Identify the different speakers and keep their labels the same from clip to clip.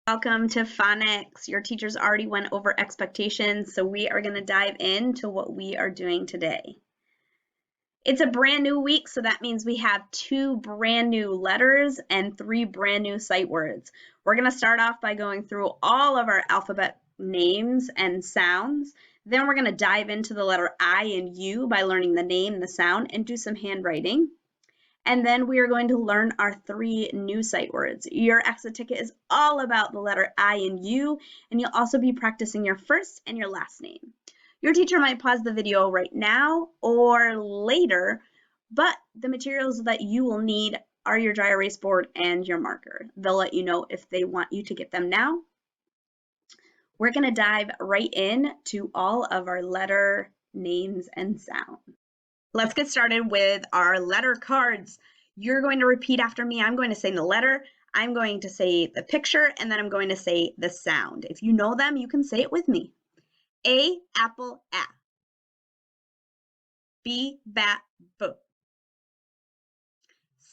Speaker 1: Welcome to phonics. Your teachers already went over expectations, so we are going to dive into what we are doing today. It's a brand new week, so that means we have 2 brand new letters and 3 brand new sight words. We're going to start off by going through all of our alphabet names and sounds. Then we're going to dive into the letter I and U by learning the name, the sound, and do some handwriting. And then we are going to learn our 3 new sight words. Your exit ticket is all about the letter I and U, and you'll also be practicing your first and your last name. Your teacher might pause the video right now or later, but the materials that you will need are your dry erase board and your marker. They'll let you know if they want you to get them now. We're going to dive right in to all of our letter names and sounds. Let's get started with our letter cards. You're going to repeat after me. I'm going to say the letter, I'm going to say the picture, and then I'm going to say the sound. If you know them, you can say it with me. A, apple, A. B, bat, B.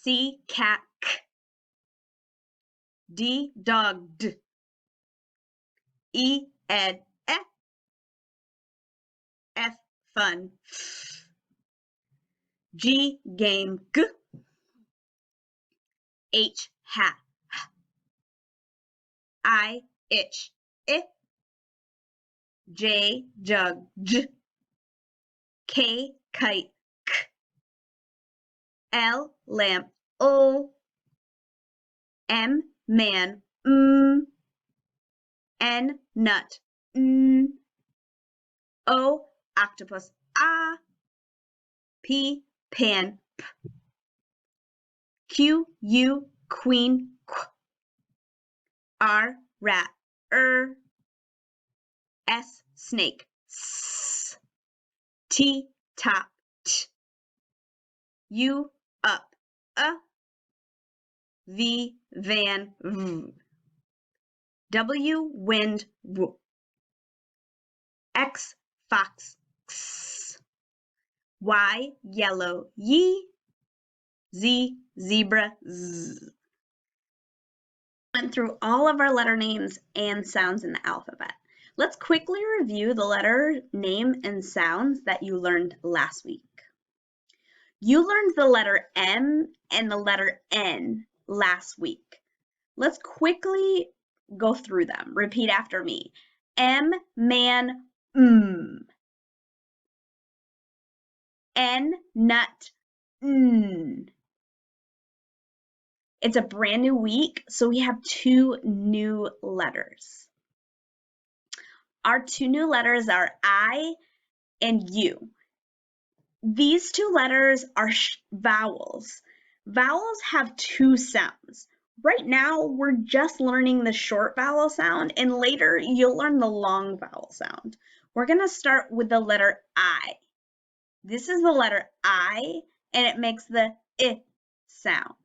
Speaker 1: C, cat, K. D, dog, D. E, ed, E. F, fun, F. G, game, G. H, hat, H. I, itch, I. J, jug, J. K, kite, K. L, lamp, O. M, man, M. N, nut, N. O, octopus, A. P, pan, P. Q, U, queen, Q. R, rat, S, snake, S. T, top, T. U, up, V, van, V. W, wind, W. X, fox, X. Y, yellow, Y. Z, zebra, Z. Went through all of our letter names and sounds in the alphabet. Let's quickly review the letter name and sounds that you learned last week. You learned the letter M and the letter N last week. Let's quickly go through them. Repeat after me. M, man, M. N, nut, N. It's a brand new week, so we have 2 new letters. Our 2 new letters are I and U. These 2 letters are vowels. Vowels have 2 sounds. Right now, we're just learning the short vowel sound, and later you'll learn the long vowel sound. We're going to start with the letter I. This is the letter I, and it makes the I sound.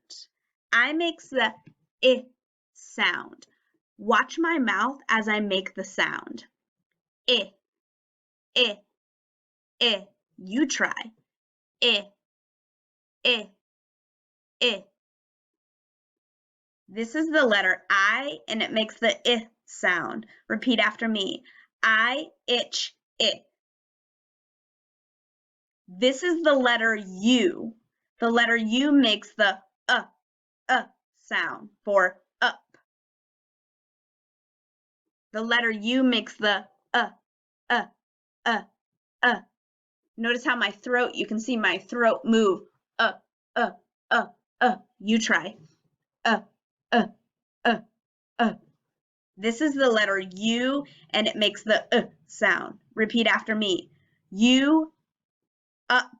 Speaker 1: I makes the I sound. Watch my mouth as I make the sound. I. You try. I. This is the letter I, and it makes the I sound. Repeat after me. I, itch, it. This is the letter U. The letter U makes the sound for up. The letter U makes the Notice how my throat, you can see my throat move. You try. This is the letter U, and it makes the sound. Repeat after me. U, up,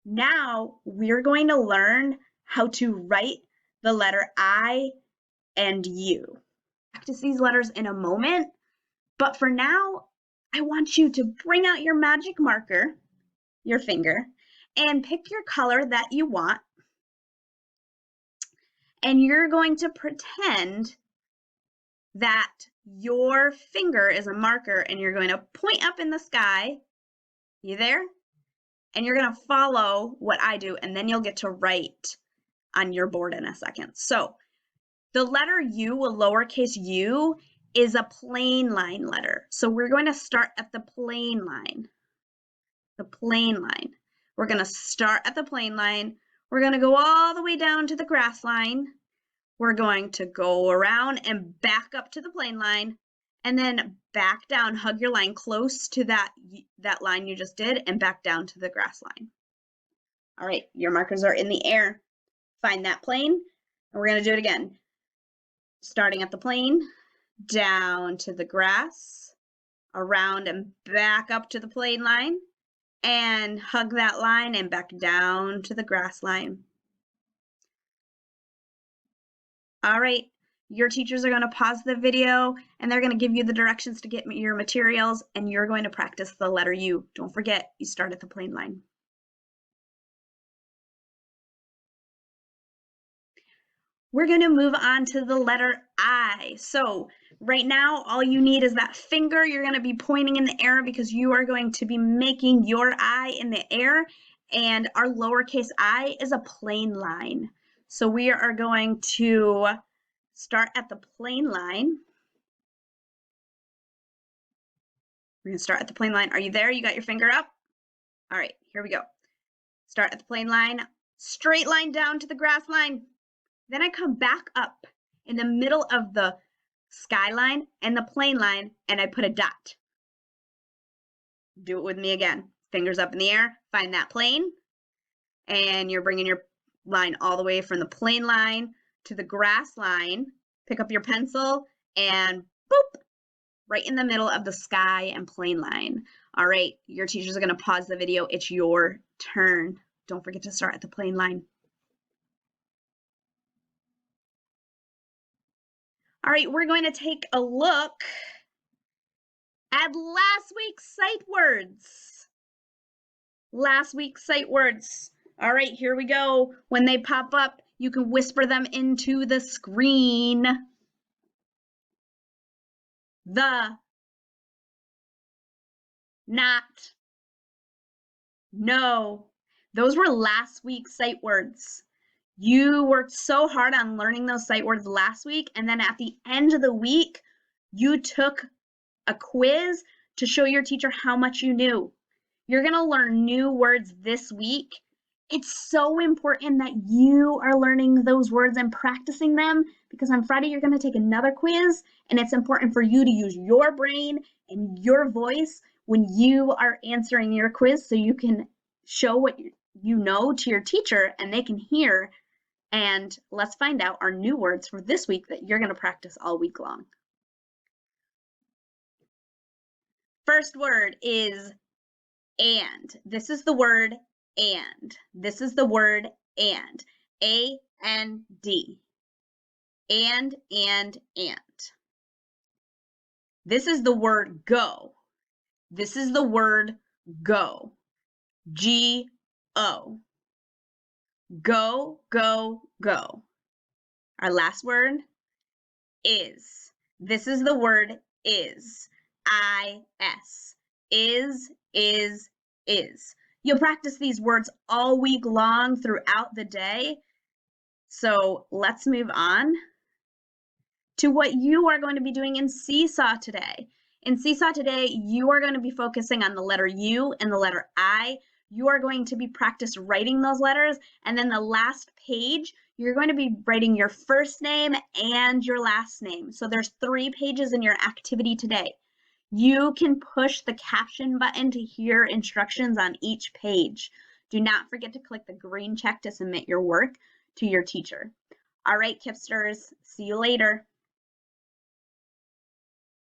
Speaker 1: Now we're going to learn how to write the letter I and U. Practice these letters in a moment, but for now, I want you to bring out your magic marker, your finger, and pick your color that you want. And you're going to pretend that your finger is a marker, and you're going to point up in the sky. You there? And you're going to follow what I do, and then you'll get to write on your board in a second. So The letter U, a lowercase u, is a plain line letter. So we're going to start at the plain line. The plain line. We're going to start at the plain line. We're going to go all the way down to the grass line. We're going to go around and back up to the plain line, and then back down, hug your line close to that line you just did, and back down to the grass line. All right, your markers are in the air. Find that plane, and we're going to do it again. Starting at the plane, down to the grass, around and back up to the plain line, and hug that line and back down to the grass line. All right, your teachers are going to pause the video and they're going to give you the directions to get your materials, and you're going to practice the letter U. Don't forget, you start at the plain line. We're going to move on to the letter I. So right now, all you need is that finger. You're going to be pointing in the air because you are going to be making your I in the air, and our lowercase I is a plain line. So we are going to start at the plain line. We're going to start at the plain line. Are you there? You got your finger up? All right, here we go. Start at the plain line, straight line down to the grass line. Then I come back up in the middle of the skyline and the plain line, and I put a dot. Do it with me again. Fingers up in the air, find that plane, and you're bringing your line all the way from the plain line to the grass line. Pick up your pencil and boop, right in the middle of the sky and plain line. All right, your teachers are going to pause the video. It's your turn. Don't forget to start at the plain line. All right, we're going to take a look at last week's sight words. Last week's sight words. All right, here we go. When they pop up, you can whisper them into the screen. The, not, no. Those were last week's sight words. You worked so hard on learning those sight words last week, and then at the end of the week, you took a quiz to show your teacher how much you knew. You're going to learn new words this week. It's so important that you are learning those words and practicing them, because on Friday you're going to take another quiz, and it's important for you to use your brain and your voice when you are answering your quiz so you can show what you know to your teacher and they can hear. And let's find out our new words for this week that you're going to practice all week long. First word is and. This is the word and. This is the word and. A-N-D. And. This is the word go. This is the word go. G-O. Go, go, go. Our last word is. This is the word is. I-S. Is. You'll practice these words all week long throughout the day. So let's move on to what you are going to be doing in Seesaw today. In Seesaw today, you are going to be focusing on the letter U and the letter I. You are going to be practice writing those letters, and then the last page, you're going to be writing your first name and your last name. So there's 3 pages in your activity today. You can push the caption button to hear instructions on each page. Do not forget to click the green check to submit your work to your teacher. All right, Kipsters, see you later.